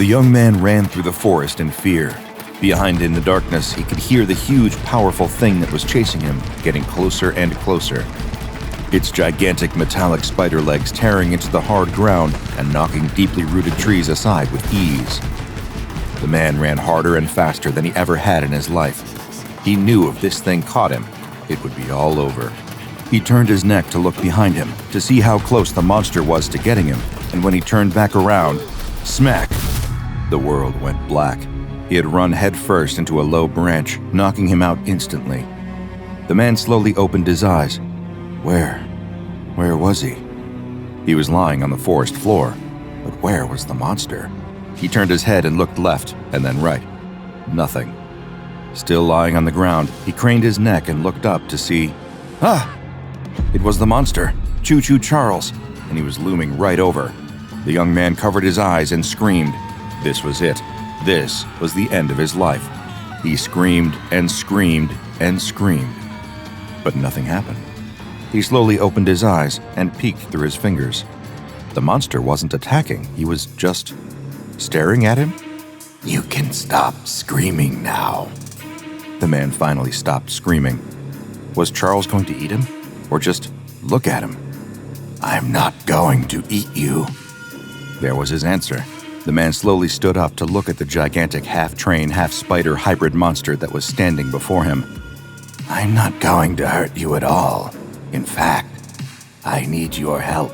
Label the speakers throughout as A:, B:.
A: The young man ran through the forest in fear. Behind in the darkness, he could hear the huge, powerful thing that was chasing him getting closer and closer. Its gigantic metallic spider legs tearing into the hard ground and knocking deeply rooted trees aside with ease. The man ran harder and faster than he ever had in his life. He knew if this thing caught him, it would be all over. He turned his neck to look behind him to see how close the monster was to getting him, and when he turned back around, smack! The world went black. He had run headfirst into a low branch, knocking him out instantly. The man slowly opened his eyes. Where was he? He was lying on the forest floor, but where was the monster? He turned his head and looked left, and then right. Nothing. Still lying on the ground, he craned his neck and looked up to see... It was the monster, Choo Choo Charles, and he was looming right over. The young man covered his eyes and screamed. This was it. This was the end of his life. He screamed and screamed and screamed, but nothing happened. He slowly opened his eyes and peeked through his fingers. The monster wasn't attacking, he was just staring at him. You can stop screaming now. The man finally stopped screaming. Was Charles going to eat him, or just look at him? I'm not going to eat you. There was his answer. The man slowly stood up to look at the gigantic half-train, half-spider hybrid monster that was standing before him. I'm not going to hurt you at all. In fact, I need your help.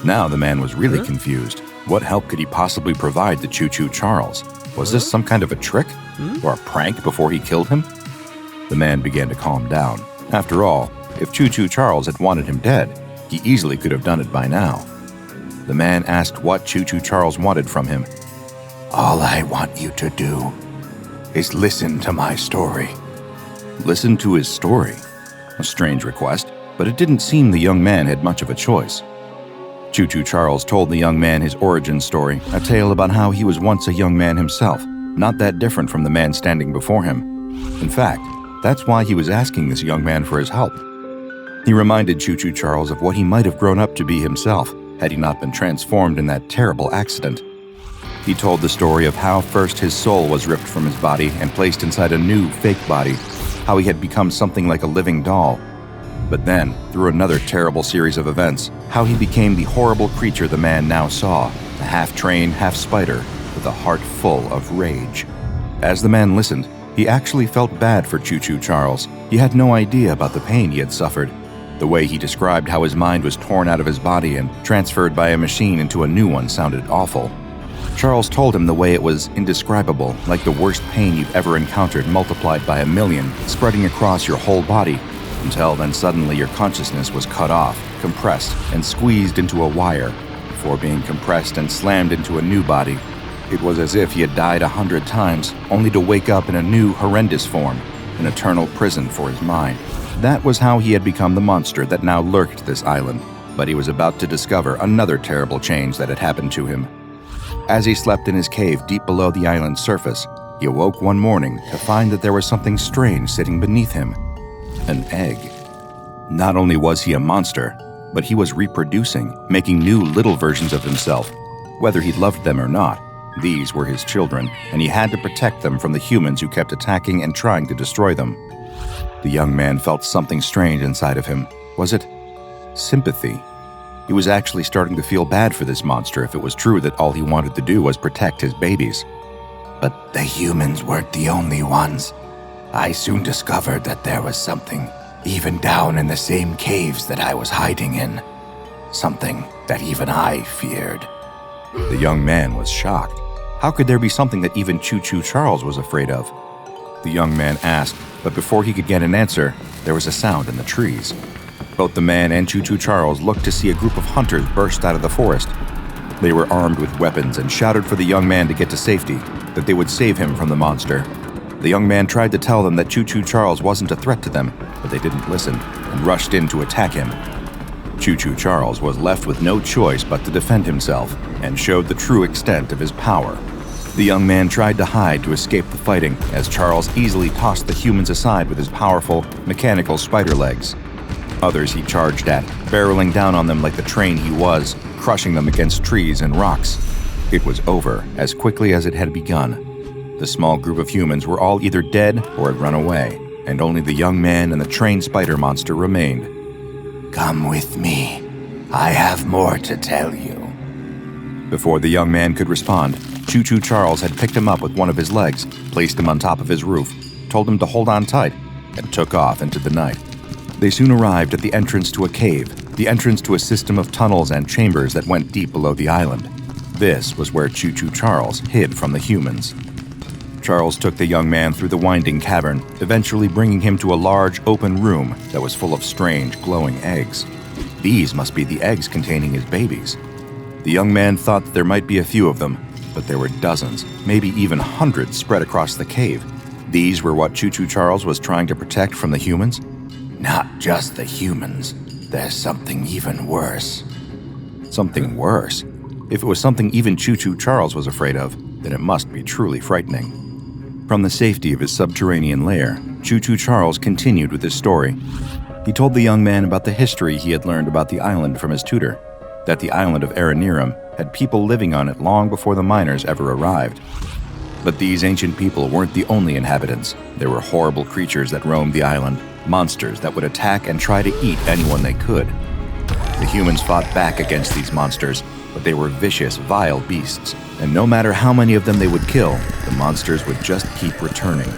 A: Now the man was really confused. What help could he possibly provide to Choo Choo Charles? Was this some kind of a trick? Or a prank before he killed him? The man began to calm down. After all, if Choo Choo Charles had wanted him dead, he easily could have done it by now. The man asked what Choo Choo Charles wanted from him. All I want you to do is listen to my story. Listen to his story? A strange request, but it didn't seem the young man had much of a choice. Choo Choo Charles told the young man his origin story, a tale about how he was once a young man himself, not that different from the man standing before him. In fact, that's why he was asking this young man for his help. He reminded Choo Choo Charles of what he might have grown up to be himself, had he not been transformed in that terrible accident. He told the story of how first his soul was ripped from his body and placed inside a new, fake body, how he had become something like a living doll. But then, through another terrible series of events, how he became the horrible creature the man now saw, a half-train, half-spider, with a heart full of rage. As the man listened, he actually felt bad for Choo Choo Charles. He had no idea about the pain he had suffered. The way he described how his mind was torn out of his body and transferred by a machine into a new one sounded awful. Charles told him the way it was indescribable, like the worst pain you've ever encountered multiplied by 1,000,000, spreading across your whole body, until then suddenly your consciousness was cut off, compressed, and squeezed into a wire, before being compressed and slammed into a new body. It was as if he had died 100 times, only to wake up in a new, horrendous form, an eternal prison for his mind. That was how he had become the monster that now lurked this island, but he was about to discover another terrible change that had happened to him. As he slept in his cave deep below the island's surface, he awoke one morning to find that there was something strange sitting beneath him. An egg. Not only was he a monster, but he was reproducing, making new little versions of himself. Whether he loved them or not, these were his children, and he had to protect them from the humans who kept attacking and trying to destroy them. The young man felt something strange inside of him. Was it sympathy? He was actually starting to feel bad for this monster if it was true that all he wanted to do was protect his babies. But the humans weren't the only ones. I soon discovered that there was something, even down in the same caves that I was hiding in. Something that even I feared. The young man was shocked. How could there be something that even Choo Choo Charles was afraid of? The young man asked, but before he could get an answer, there was a sound in the trees. Both the man and Choo Choo Charles looked to see a group of hunters burst out of the forest. They were armed with weapons and shouted for the young man to get to safety, that they would save him from the monster. The young man tried to tell them that Choo Choo Charles wasn't a threat to them, but they didn't listen and rushed in to attack him. Choo Choo Charles was left with no choice but to defend himself and showed the true extent of his power. The young man tried to hide to escape the fighting as Charles easily tossed the humans aside with his powerful, mechanical spider legs. Others he charged at, barreling down on them like the train he was, crushing them against trees and rocks. It was over as quickly as it had begun. The small group of humans were all either dead or had run away, and only the young man and the trained spider monster remained.
B: "Come with me. I have more to tell you."
A: Before the young man could respond, Choo Choo Charles had picked him up with one of his legs, placed him on top of his roof, told him to hold on tight, and took off into the night. They soon arrived at the entrance to a cave, the entrance to a system of tunnels and chambers that went deep below the island. This was where Choo Choo Charles hid from the humans. Charles took the young man through the winding cavern, eventually bringing him to a large open room that was full of strange glowing eggs. These must be the eggs containing his babies. The young man thought that there might be a few of them, but there were dozens, maybe even hundreds spread across the cave. These were what Choo Choo Charles was trying to protect from the humans?
B: Not just the humans. There's something even worse.
A: Something worse? If it was something even Choo Choo Charles was afraid of, then it must be truly frightening. From the safety of his subterranean lair, Choo Choo Charles continued with his story. He told the young man about the history he had learned about the island from his tutor, that the island of Aranirum had people living on it long before the miners ever arrived. But these ancient people weren't the only inhabitants. There were horrible creatures that roamed the island, monsters that would attack and try to eat anyone they could. The humans fought back against these monsters, but they were vicious, vile beasts, and no matter how many of them they would kill, the monsters would just keep returning.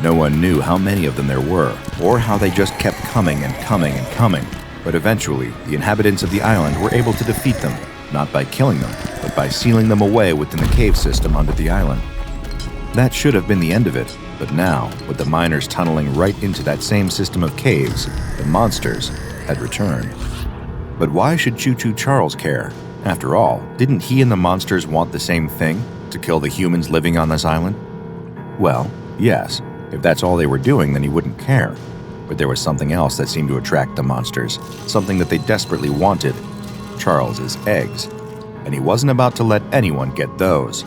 A: No one knew how many of them there were, or how they just kept coming and coming and coming, but eventually the inhabitants of the island were able to defeat them, not by killing them, but by sealing them away within the cave system under the island. That should have been the end of it, but now, with the miners tunneling right into that same system of caves, the monsters had returned. But why should Choo Choo Charles care? After all, didn't he and the monsters want the same thing, to kill the humans living on this island? Well, yes, if that's all they were doing, then he wouldn't care. But there was something else that seemed to attract the monsters, something that they desperately wanted: Charles's eggs. And he wasn't about to let anyone get those.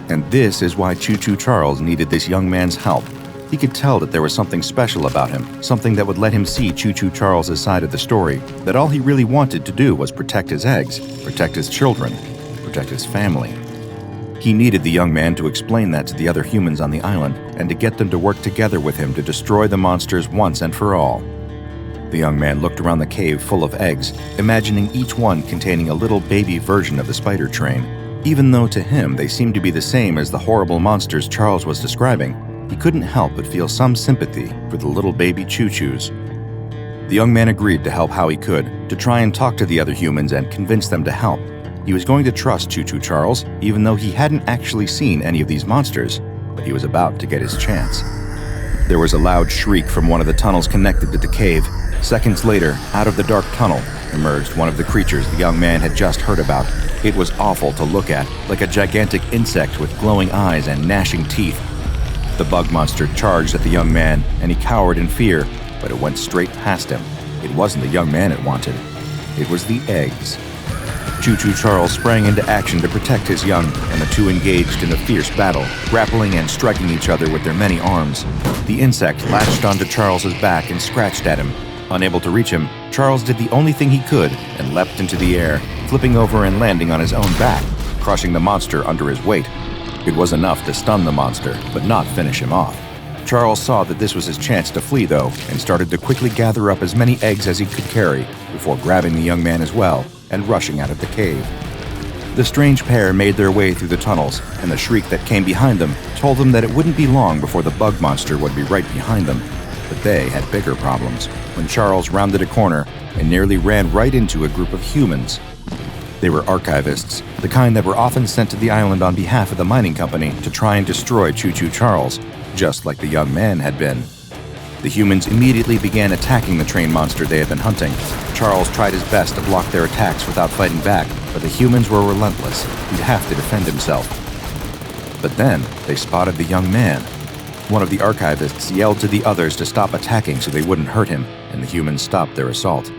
A: And this is why Choo Choo Charles needed this young man's help. He could tell that there was something special about him, something that would let him see Choo Choo Charles' side of the story, that all he really wanted to do was protect his eggs, protect his children, protect his family. He needed the young man to explain that to the other humans on the island, and to get them to work together with him to destroy the monsters once and for all. The young man looked around the cave full of eggs, imagining each one containing a little baby version of the spider train. Even though to him they seemed to be the same as the horrible monsters Charles was describing, he couldn't help but feel some sympathy for the little baby Choo Choos. The young man agreed to help how he could, to try and talk to the other humans and convince them to help. He was going to trust Choo Choo Charles, even though he hadn't actually seen any of these monsters, but he was about to get his chance. There was a loud shriek from one of the tunnels connected to the cave. Seconds later, out of the dark tunnel, emerged one of the creatures the young man had just heard about. It was awful to look at, like a gigantic insect with glowing eyes and gnashing teeth. The bug monster charged at the young man, and he cowered in fear, but it went straight past him. It wasn't the young man it wanted. It was the eggs. Choo Choo Charles sprang into action to protect his young, and the two engaged in a fierce battle, grappling and striking each other with their many arms. The insect latched onto Charles's back and scratched at him. Unable to reach him, Charles did the only thing he could and leapt into the air, flipping over and landing on his own back, crushing the monster under his weight. It was enough to stun the monster, but not finish him off. Charles saw that this was his chance to flee, though, and started to quickly gather up as many eggs as he could carry, before grabbing the young man as well and rushing out of the cave. The strange pair made their way through the tunnels, and the shriek that came behind them told them that it wouldn't be long before the bug monster would be right behind them. But they had bigger problems, when Charles rounded a corner and nearly ran right into a group of humans. They were archivists, the kind that were often sent to the island on behalf of the mining company to try and destroy Choo Choo Charles, just like the young man had been. The humans immediately began attacking the train monster they had been hunting. Charles tried his best to block their attacks without fighting back, but the humans were relentless. He'd have to defend himself. But then, they spotted the young man. One of the archivists yelled to the others to stop attacking so they wouldn't hurt him, and the humans stopped their assault.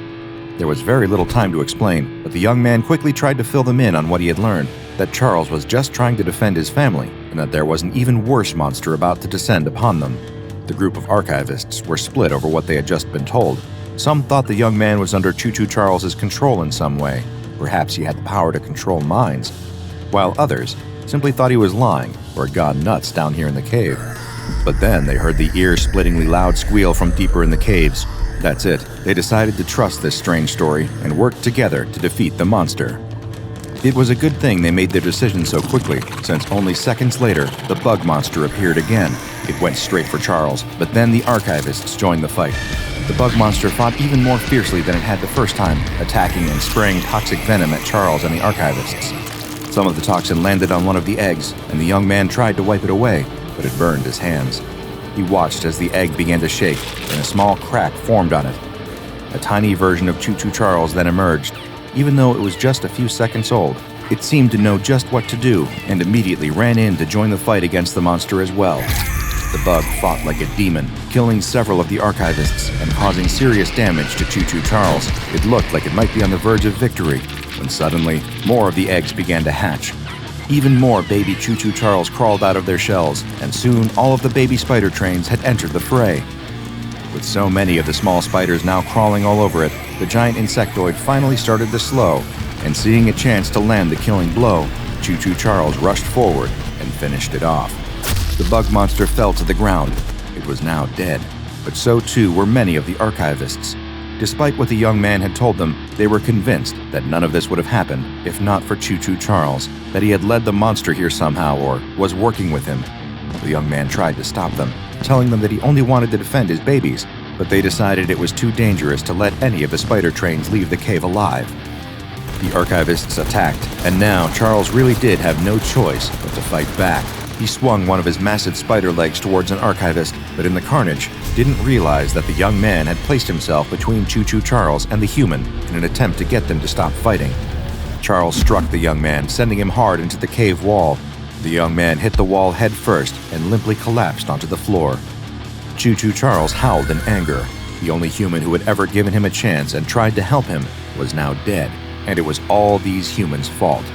A: There was very little time to explain, but the young man quickly tried to fill them in on what he had learned, that Charles was just trying to defend his family, and that there was an even worse monster about to descend upon them. The group of archivists were split over what they had just been told. Some thought the young man was under Choo Choo Charles's control in some way. Perhaps he had the power to control minds. while others simply thought he was lying or had gone nuts down here in the cave. But then they heard the ear-splittingly loud squeal from deeper in the caves. That's it. They decided to trust this strange story and work together to defeat the monster. It was a good thing they made their decision so quickly, since only seconds later, the bug monster appeared again. It went straight for Charles, but then the Archivists joined the fight. The bug monster fought even more fiercely than it had the first time, attacking and spraying toxic venom at Charles and the Archivists. Some of the toxin landed on one of the eggs, and the young man tried to wipe it away, but it burned his hands. He watched as the egg began to shake, and a small crack formed on it. A tiny version of Choo Choo Charles then emerged. Even though it was just a few seconds old, it seemed to know just what to do and immediately ran in to join the fight against the monster as well. The bug fought like a demon, killing several of the Archivists and causing serious damage to Choo Choo Charles. It looked like it might be on the verge of victory, when suddenly, more of the eggs began to hatch. Even more baby Choo Choo Charles crawled out of their shells, and soon all of the baby spider trains had entered the fray. With so many of the small spiders now crawling all over it, the giant insectoid finally started to slow, and seeing a chance to land the killing blow, Choo Choo Charles rushed forward and finished it off. The bug monster fell to the ground. It was now dead, but so too were many of the Archivists. Despite what the young man had told them, they were convinced that none of this would have happened if not for Choo Choo Charles, that he had led the monster here somehow or was working with him. The young man tried to stop them, telling them that he only wanted to defend his babies, but they decided it was too dangerous to let any of the spider trains leave the cave alive. The Archivists attacked, and now Charles really did have no choice but to fight back. He swung one of his massive spider legs towards an Archivist, but in the carnage, didn't realize that the young man had placed himself between Choo Choo Charles and the human in an attempt to get them to stop fighting. Charles struck the young man, sending him hard into the cave wall. The young man hit the wall head first and limply collapsed onto the floor. Choo Choo Charles howled in anger. The only human who had ever given him a chance and tried to help him was now dead, and it was all these humans' fault.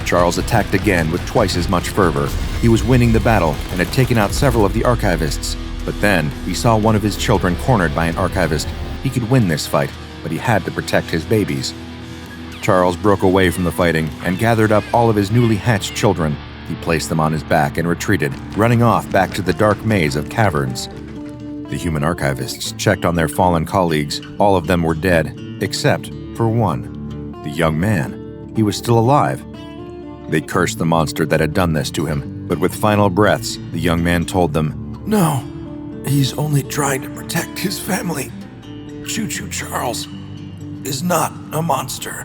A: Charles attacked again with twice as much fervor. He was winning the battle and had taken out several of the Archivists, but then he saw one of his children cornered by an Archivist. He could win this fight, but he had to protect his babies. Charles broke away from the fighting and gathered up all of his newly hatched children. He placed them on his back and retreated, running off back to the dark maze of caverns. The human Archivists checked on their fallen colleagues. All of them were dead, except for one. The young man. He was still alive. They cursed the monster that had done this to him, but with final breaths, the young man told them,
B: No, he's only trying to protect his family. Choo Choo Charles is not a monster.